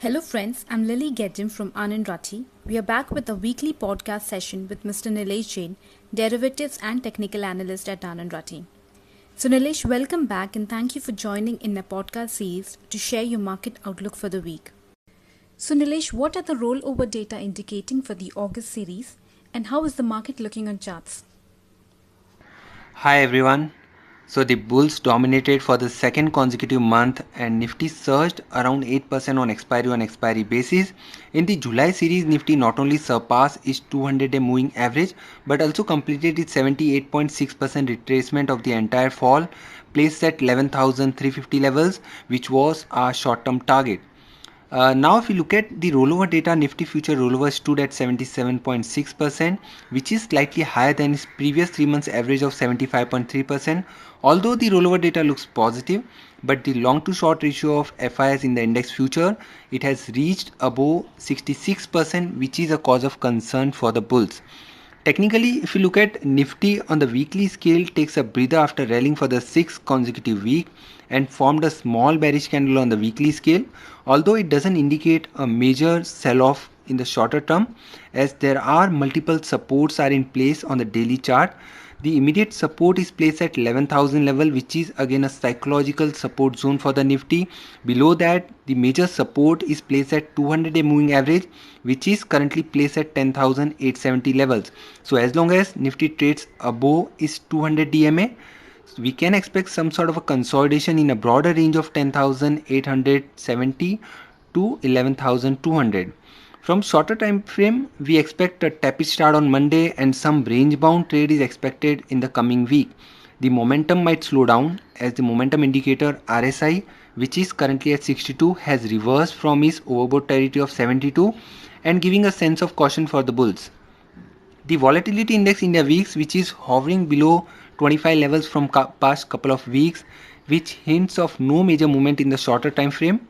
Hello, friends. I'm Lily Gedjim from Anand Rathi. We are back with a weekly podcast session with Mr. Nilesh Jain, Derivatives and Technical Analyst at Anand Rathi. So, Nilesh, welcome back and thank you for joining in the podcast series to share your market outlook for the week. So, Nilesh, what are the rollover data indicating for the August series and how is the market looking on charts? Hi everyone. So the bulls dominated for the second consecutive month and Nifty surged around 8% on expiry basis. In the July series, Nifty not only surpassed its 200-day moving average but also completed its 78.6% retracement of the entire fall, placed at 11,350 levels, which was our short-term target. Now, if you look at the rollover data, Nifty future rollover stood at 77.6%, which is slightly higher than its previous 3 months average of 75.3%. Although the rollover data looks positive, but the long to short ratio of FIs in the index future, it has reached above 66%, which is a cause of concern for the bulls. Technically, if you look at Nifty on the weekly scale, takes a breather after rallying for the sixth consecutive week and formed a small bearish candle on the weekly scale, although it doesn't indicate a major sell-off in the shorter term, as there are multiple supports are in place on the daily chart. The immediate support is placed at 11,000 level, which is again a psychological support zone for the Nifty. Below that, the major support is placed at 200-day moving average, which is currently placed at 10,870 levels. So as long as Nifty trades above its 200 DMA, we can expect some sort of a consolidation in a broader range of 10,870 to 11,200. From shorter time frame, we expect a tepid start on Monday and some range bound trade is expected in the coming week. The momentum might slow down as the momentum indicator RSI, which is currently at 62, has reversed from its overbought territory of 72 and giving a sense of caution for the bulls. The volatility index India weeks, which is hovering below 25 levels from past couple of weeks, which hints of no major movement in the shorter time frame.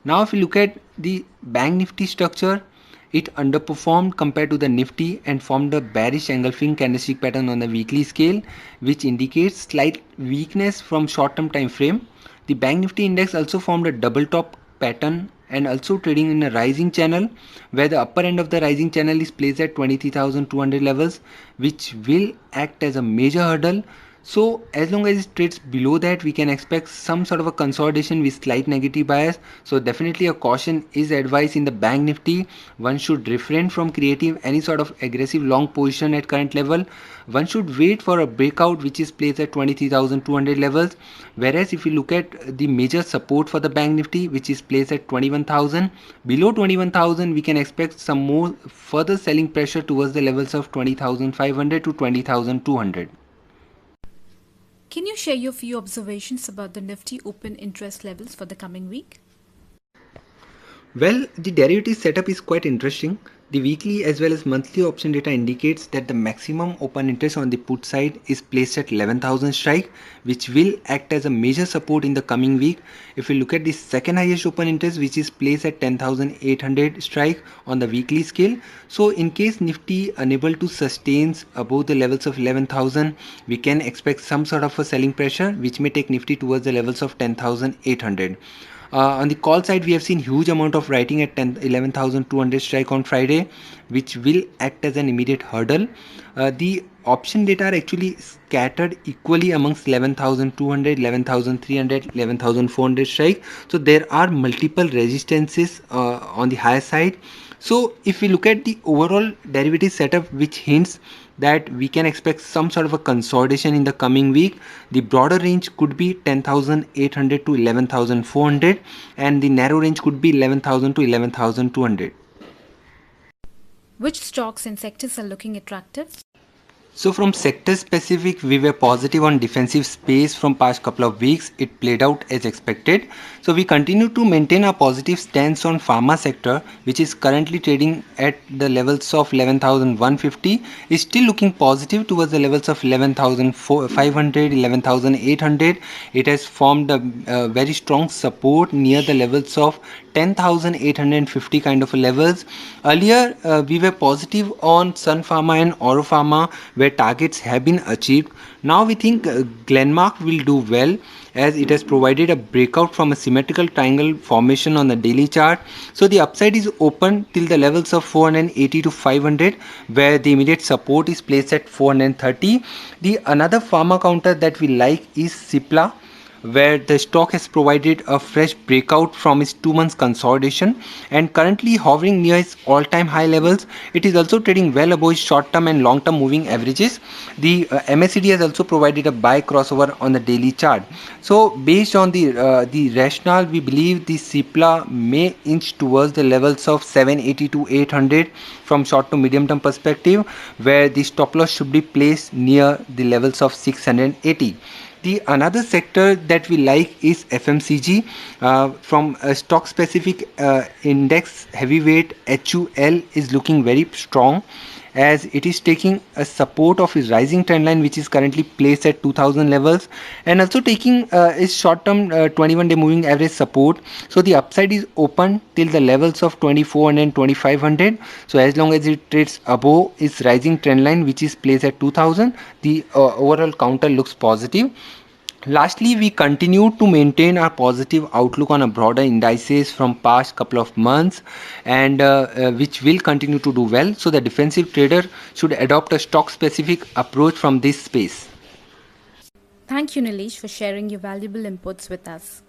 Now if you look at the bank nifty structure, it underperformed compared to the nifty and formed a bearish engulfing candlestick pattern on the weekly scale, which indicates slight weakness from short term time frame. The bank nifty index also formed a double top pattern and also trading in a rising channel, where the upper end of the rising channel is placed at 23,200 levels, which will act as a major hurdle. So as long as it trades below that, we can expect some sort of a consolidation with slight negative bias. So definitely a caution is advised in the bank nifty. One should refrain from creating any sort of aggressive long position at current level. One should wait for a breakout which is placed at 23,200 levels. Whereas if you look at the major support for the bank nifty, which is placed at 21,000, below 21,000 we can expect some more further selling pressure towards the levels of 20,500 to 20,200. Can you share your few observations about the Nifty open interest levels for the coming week? Well, the derivative setup is quite interesting. The weekly as well as monthly option data indicates that the maximum open interest on the put side is placed at 11,000 strike, which will act as a major support in the coming week. If you look at the second highest open interest, which is placed at 10,800 strike on the weekly scale. So in case Nifty unable to sustain above the levels of 11,000, we can expect some sort of a selling pressure, which may take Nifty towards the levels of 10,800. On the call side, we have seen huge amount of writing at 11,200 strike on Friday, which will act as an immediate hurdle. The option data are actually scattered equally amongst 11,200, 11,300, 11,400 strike. So there are multiple resistances on the higher side. So if we look at the overall derivative setup, which hints that we can expect some sort of a consolidation in the coming week, the broader range could be 10,800 to 11,400 and the narrow range could be 11,000 to 11,200. Which stocks and sectors are looking attractive? So from sector specific, we were positive on defensive space from past couple of weeks. It played out as expected. So we continue to maintain a positive stance on pharma sector, which is currently trading at the levels of 11,150. Is still looking positive towards the levels of 11,500, 11,800. It has formed a very strong support near the levels of 10,850 kind of levels. Earlier, we were positive on Sun Pharma and Oro Pharma, where targets have been achieved. Now we think Glenmark will do well as it has provided a breakout from a symmetrical triangle formation on the daily chart. So the upside is open till the levels of 480 to 500, where the immediate support is placed at 430. The another pharma counter that we like is Cipla, where the stock has provided a fresh breakout from its 2 months consolidation and currently hovering near its all-time high levels. It is also trading well above its short-term and long-term moving averages. The MACD has also provided a buy crossover on the daily chart. So based on the rationale, we believe the Cipla may inch towards the levels of 780 to 800 from short to medium term perspective, where the stop loss should be placed near the levels of 680. The another sector that we like is FMCG. From a stock specific index, heavyweight HUL is looking very strong, as it is taking a support of its rising trend line, which is currently placed at 2000 levels, and also taking its short term 21-day moving average support. So the upside is open till the levels of 2400 and 2500. So as long as it trades above its rising trend line, which is placed at 2000, the overall counter looks positive. Lastly, we continue to maintain our positive outlook on a broader indices from past couple of months, and which will continue to do well. So the defensive trader should adopt a stock specific approach from this space. Thank you, Nilesh, for sharing your valuable inputs with us.